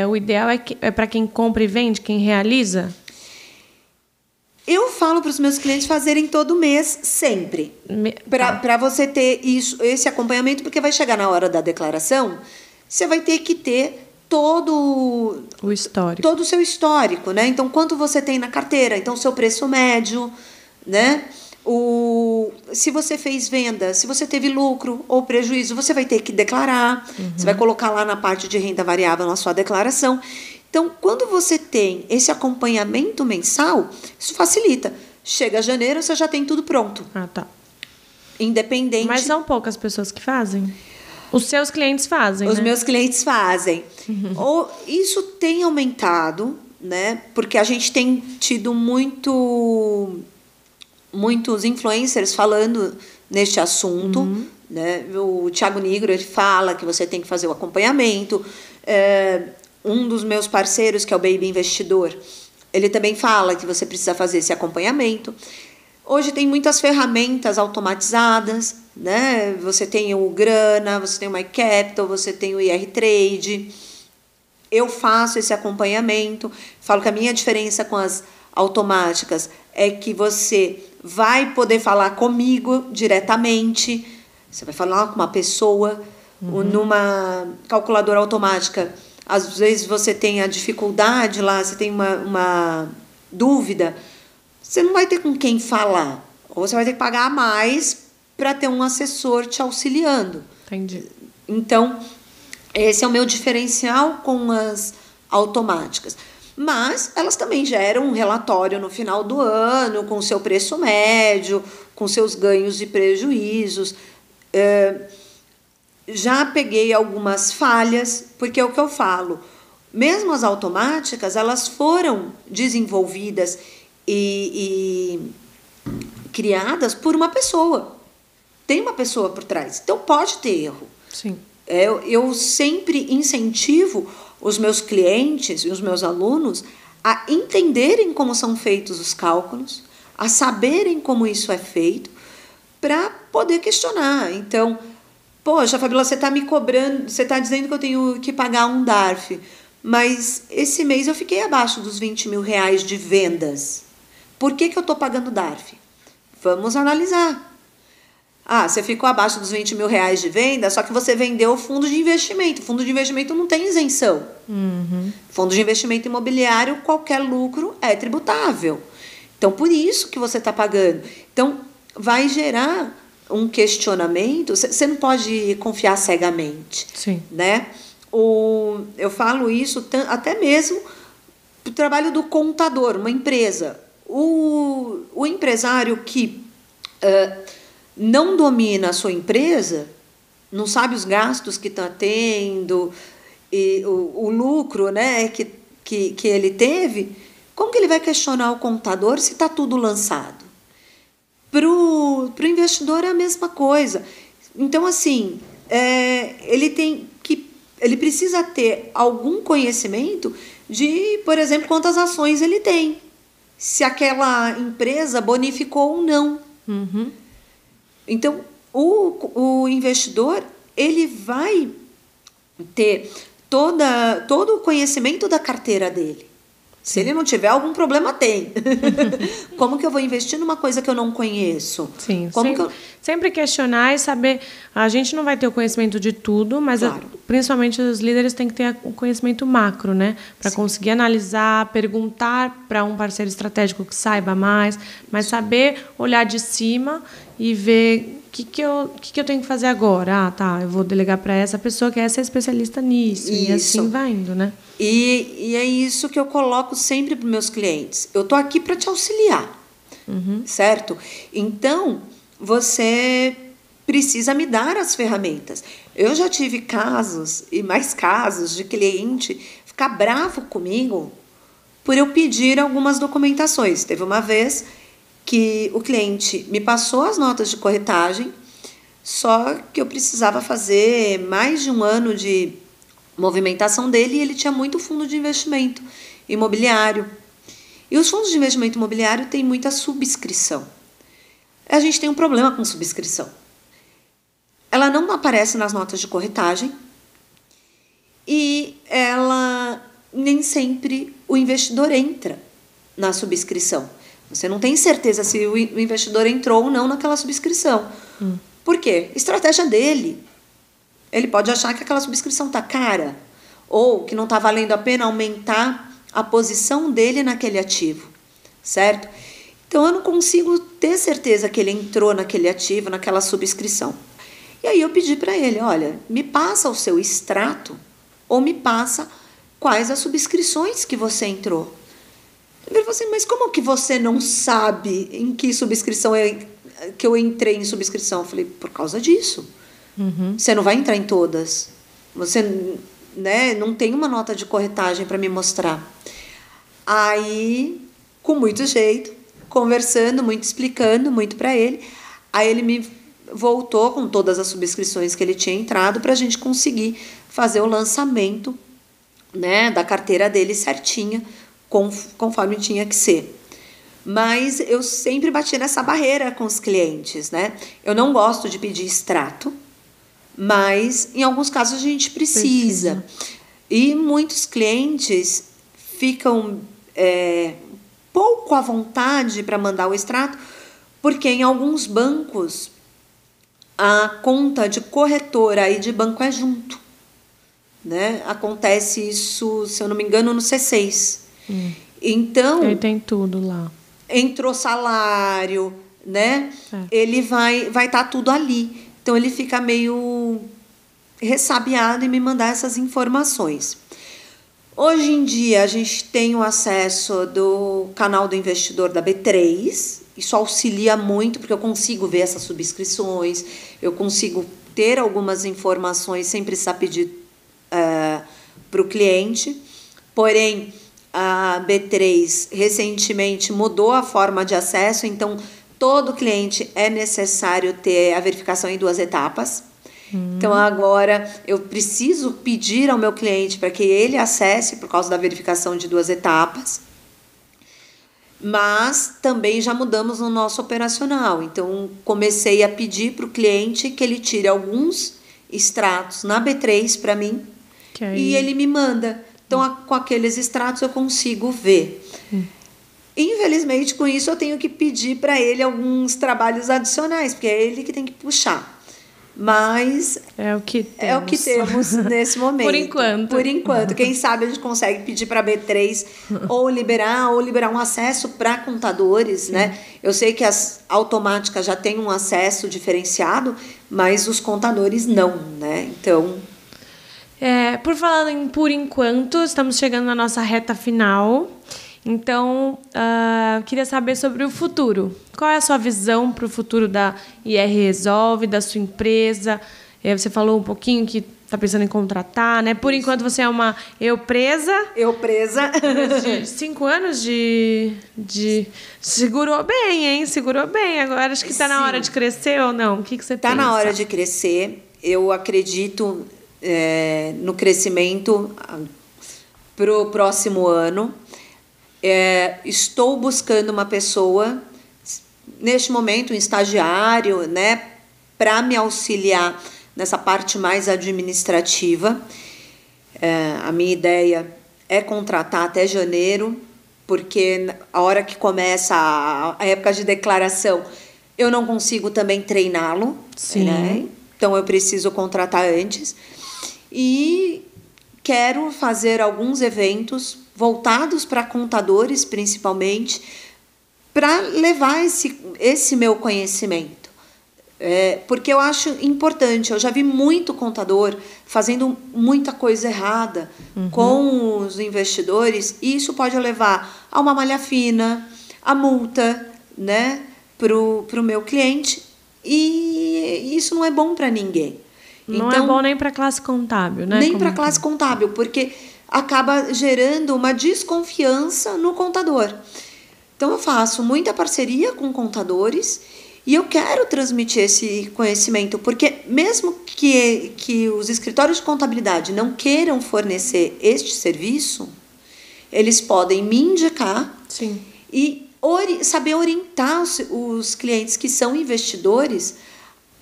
o ideal é para quem compra e vende, quem realiza? Eu falo para os meus clientes fazerem todo mês, sempre. Para você ter esse acompanhamento, porque vai chegar na hora da declaração, você vai ter que ter todo o histórico. Todo o seu histórico, né? Então, quanto você tem na carteira? Então, o seu preço médio, né? Se você fez venda, se você teve lucro ou prejuízo, você vai ter que declarar. Você vai colocar lá na parte de renda variável na sua declaração. Então, quando você tem esse acompanhamento mensal, isso facilita. Chega janeiro, você já tem tudo pronto. Ah, tá. Independente. Mas são poucas pessoas que fazem? Os seus clientes fazem, Os meus clientes fazem. Isso tem aumentado, né? Porque a gente tem tido muitos influencers falando neste assunto, né? O Thiago Nigro, ele fala que você tem que fazer o acompanhamento. Um dos meus parceiros, que é o Baby Investidor, ele também fala que você precisa fazer esse acompanhamento. Hoje tem muitas ferramentas automatizadas, né? Você tem o Grana, você tem o MyCapital, você tem o IR Trade. Eu faço esse acompanhamento. Falo que a minha diferença com as automáticas é que você vai poder falar comigo diretamente. Você vai falar com uma pessoa. Numa calculadora automática, às vezes você tem a dificuldade lá, você tem uma dúvida, você não vai ter com quem falar. Ou você vai ter que pagar a mais para ter um assessor te auxiliando. Entendi. Então, esse é o meu diferencial com as automáticas. Mas elas também geram um relatório no final do ano, com o seu preço médio, com seus ganhos e prejuízos. Já peguei algumas falhas, porque é o que eu falo. Mesmo as automáticas, elas foram desenvolvidas e criadas por uma pessoa. Tem uma pessoa por trás. Então, pode ter erro. Sim. Eu sempre incentivo os meus clientes e os meus alunos a entenderem como são feitos os cálculos, a saberem como isso é feito, para poder questionar. Então, poxa, Fabíola, você está me cobrando, você está dizendo que eu tenho que pagar um DARF, mas esse mês eu fiquei abaixo dos 20 mil reais de vendas. Por que eu estou pagando DARF? Vamos analisar. Você ficou abaixo dos 20 mil reais de venda, só que você vendeu fundo de investimento. Fundo de investimento não tem isenção. Fundo de investimento imobiliário, qualquer lucro é tributável. Então, por isso que você está pagando. Então, vai gerar um questionamento. Você não pode confiar cegamente. Sim. Né? Eu falo isso até mesmo para o trabalho do contador, uma empresa. O empresário que não domina a sua empresa, não sabe os gastos que está tendo, e o lucro, né, que ele teve, como que ele vai questionar o contador se está tudo lançado? Pro investidor é a mesma coisa. Então, assim, ele precisa ter algum conhecimento de, por exemplo, quantas ações ele tem, se aquela empresa bonificou ou não. Então, o investidor, ele vai ter todo o conhecimento da carteira dele. Se ele não tiver algum problema, tem. Como que eu vou investir numa coisa que eu não conheço? Sim, sempre questionar e saber. A gente não vai ter o conhecimento de tudo, mas claro, principalmente os líderes têm que ter o conhecimento macro, né? Para conseguir analisar, perguntar para um parceiro estratégico que saiba mais, mas saber olhar de cima e ver o que eu tenho que fazer agora. Eu vou delegar para essa pessoa que essa é especialista nisso. Isso. E assim vai indo, né? E é isso que eu coloco sempre para os meus clientes. Eu estou aqui para te auxiliar, certo? Então, você precisa me dar as ferramentas. Eu já tive casos, e mais casos, de cliente ficar bravo comigo por eu pedir algumas documentações. Teve uma vez que o cliente me passou as notas de corretagem, só que eu precisava fazer mais de um ano de movimentação dele e ele tinha muito fundo de investimento imobiliário. E os fundos de investimento imobiliário têm muita subscrição. A gente tem um problema com subscrição. Ela não aparece nas notas de corretagem e ela nem sempre o investidor entra na subscrição. Você não tem certeza se o investidor entrou ou não naquela subscrição. Por quê? Estratégia dele. Ele pode achar que aquela subscrição está cara ou que não está valendo a pena aumentar a posição dele naquele ativo, certo? Então, eu não consigo ter certeza que ele entrou naquele ativo, naquela subscrição. E aí eu pedi para ele, olha, me passa o seu extrato ou me passa quais as subscrições que você entrou. Ele falou assim, mas como que você não sabe em que subscrição que eu entrei em subscrição? Eu falei, por causa disso. Você não vai entrar em todas. Você, né, não tem uma nota de corretagem para me mostrar. Aí, com muito jeito, conversando, muito explicando, muito para ele, aí ele me voltou com todas as subscrições que ele tinha entrado para a gente conseguir fazer o lançamento, né, da carteira dele certinha, conforme tinha que ser. Mas eu sempre bati nessa barreira com os clientes, né? Eu não gosto de pedir extrato, mas em alguns casos a gente precisa. E muitos clientes ficam pouco à vontade para mandar o extrato, porque em alguns bancos a conta de corretora e de banco é junto, né? Acontece isso, se eu não me engano, no C6. Então, ele tem tudo lá. Entrou salário, né? Ele vai estar tudo ali. Então, ele fica meio ressabiado em me mandar essas informações. Hoje em dia, a gente tem o acesso do canal do investidor da B3. Isso auxilia muito, porque eu consigo ver essas subscrições, eu consigo ter algumas informações sem precisar pedir para o cliente. Porém, a B3 recentemente mudou a forma de acesso, então todo cliente é necessário ter a verificação em 2 etapas. Então agora eu preciso pedir ao meu cliente para que ele acesse por causa da verificação de 2 etapas. Mas também já mudamos no nosso operacional. Então comecei a pedir para o cliente que ele tire alguns extratos na B3 para mim e ele me manda. Então, com aqueles extratos eu consigo ver. Infelizmente, com isso, eu tenho que pedir para ele alguns trabalhos adicionais, porque é ele que tem que puxar. Mas é o que temos nesse momento. Por enquanto. Quem sabe a gente consegue pedir para a B3 ou liberar um acesso para contadores, né? Eu sei que as automáticas já têm um acesso diferenciado, mas os contadores não, né? Então... por falar em por enquanto, estamos chegando na nossa reta final. Então, queria saber sobre o futuro. Qual é a sua visão para o futuro da IR Resolve, da sua empresa? Você falou um pouquinho que está pensando em contratar, né? Por enquanto, você é uma Eu presa. De 5 anos de... Segurou bem, hein? Segurou bem. Agora acho que está na hora de crescer ou não? O que você pensa? Está na hora de crescer. Eu acredito... no crescimento para o próximo ano. Estou buscando uma pessoa, neste momento, um estagiário, né, para me auxiliar nessa parte mais administrativa. A minha ideia é contratar até janeiro, porque a hora que começa a época de declaração, eu não consigo também treiná-lo. Sim. Né? Então, eu preciso contratar antes. E quero fazer alguns eventos voltados para contadores, principalmente, para levar esse meu conhecimento. Porque eu acho importante. Eu já vi muito contador fazendo muita coisa errada com os investidores, e isso pode levar a uma malha fina, a multa, né, para o meu cliente. E isso não é bom para ninguém. Não é bom nem para a classe contábil, né? Nem para a classe contábil, porque acaba gerando uma desconfiança no contador. Então, eu faço muita parceria com contadores e eu quero transmitir esse conhecimento, porque mesmo que os escritórios de contabilidade não queiram fornecer este serviço, eles podem me indicar. Sim. E saber orientar os clientes que são investidores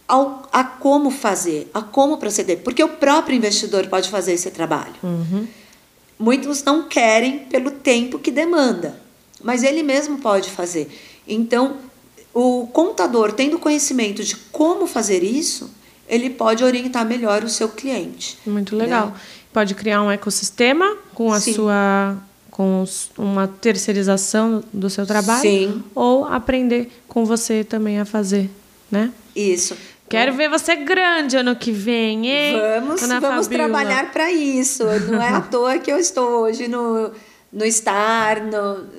a como fazer, a como proceder, porque o próprio investidor pode fazer esse trabalho. Uhum. Muitos não querem pelo tempo que demanda, mas ele mesmo pode fazer. Então, o contador, tendo conhecimento de como fazer isso, ele pode orientar melhor o seu cliente. Muito legal. Né? Pode criar um ecossistema com uma terceirização do seu trabalho. Sim. Ou aprender com você também a fazer, né? Isso. Quero ver você grande ano que vem, hein? Vamos trabalhar para isso. Não é à toa que eu estou hoje no Star,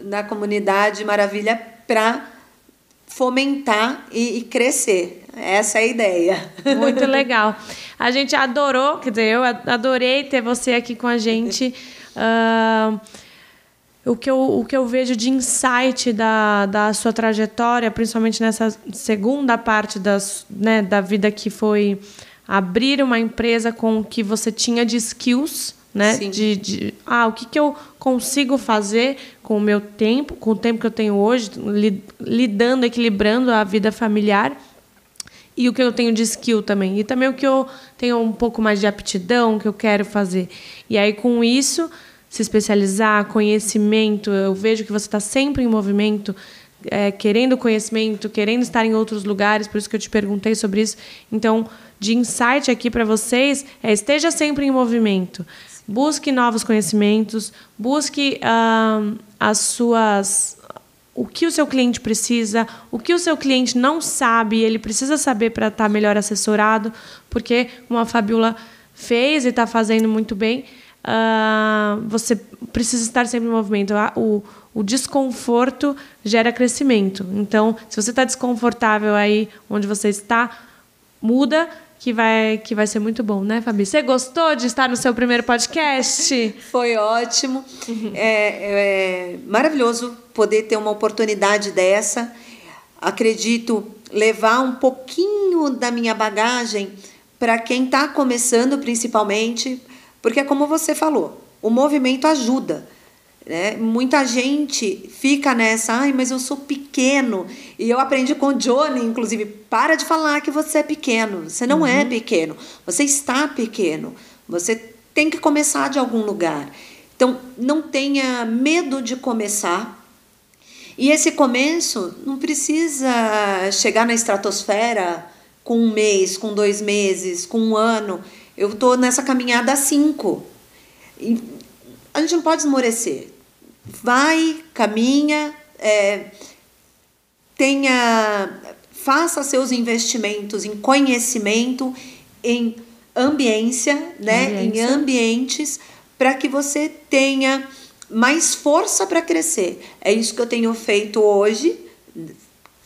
na comunidade Maravilha, para fomentar e crescer. Essa é a ideia. Muito legal. A gente adorou, quer dizer, eu adorei ter você aqui com a gente. O que eu vejo de insight da sua trajetória, principalmente nessa segunda parte da vida, que foi abrir uma empresa com o que você tinha de skills, né? Sim. O que eu consigo fazer com o meu tempo, com o tempo que eu tenho hoje, lidando, equilibrando a vida familiar, e o que eu tenho de skill também. E também o que eu tenho um pouco mais de aptidão, que eu quero fazer. E aí, com isso, se especializar, conhecimento, eu vejo que você está sempre em movimento, querendo conhecimento, querendo estar em outros lugares, por isso que eu te perguntei sobre isso. Então, de insight aqui para vocês, esteja sempre em movimento. Busque novos conhecimentos, busque o que o seu cliente precisa, o que o seu cliente não sabe, ele precisa saber para estar melhor assessorado, porque, como a Fabiola fez e está fazendo muito bem, você precisa estar sempre em movimento. O desconforto gera crescimento. Então, se você está desconfortável aí onde você está, muda, que vai ser muito bom, né, Fabi? Você gostou de estar no seu primeiro podcast? Foi ótimo. É maravilhoso poder ter uma oportunidade dessa. Acredito levar um pouquinho da minha bagagem para quem está começando, principalmente, porque é como você falou, o movimento ajuda. Né? Muita gente fica nessa, mas eu sou pequeno. E eu aprendi com o Johnny, inclusive, para de falar que você é pequeno. Você não é pequeno, você está pequeno. Você tem que começar de algum lugar. Então, não tenha medo de começar. E esse começo não precisa chegar na estratosfera com 1 mês, com 2 meses, com 1 ano. Eu estou nessa caminhada há 5. E a gente não pode esmorecer. Vai, caminha, faça seus investimentos em conhecimento, em ambiência, né? Em ambientes, para que você tenha mais força para crescer. É isso que eu tenho feito hoje.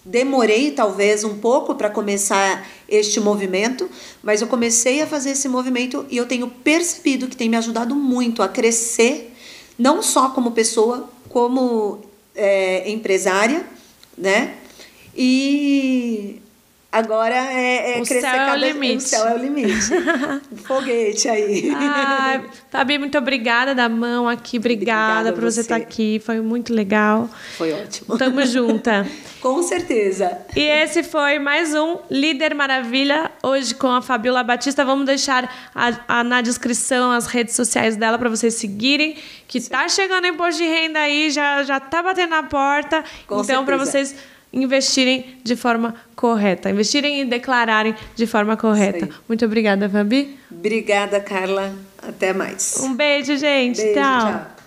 Demorei talvez um pouco para começar este movimento, mas eu comecei a fazer esse movimento e eu tenho percebido que tem me ajudado muito a crescer, não só como pessoa, como empresária, né? E agora o céu é o limite. O céu é o limite. Foguete aí. Fabi, muito obrigada da mão aqui. Obrigada por você estar aqui. Foi muito legal. Foi ótimo. Tamo junta. Com certeza. E esse foi mais um Líder Maravilha, hoje com a Fabiola Batista. Vamos deixar na descrição as redes sociais dela para vocês seguirem, que tá chegando imposto de renda aí, já tá batendo na porta. Então, para vocês investirem de forma correta, investirem e declararem de forma correta. Muito obrigada, Fabi. Obrigada, Carla. Até mais. Um beijo, gente. Beijo, tchau.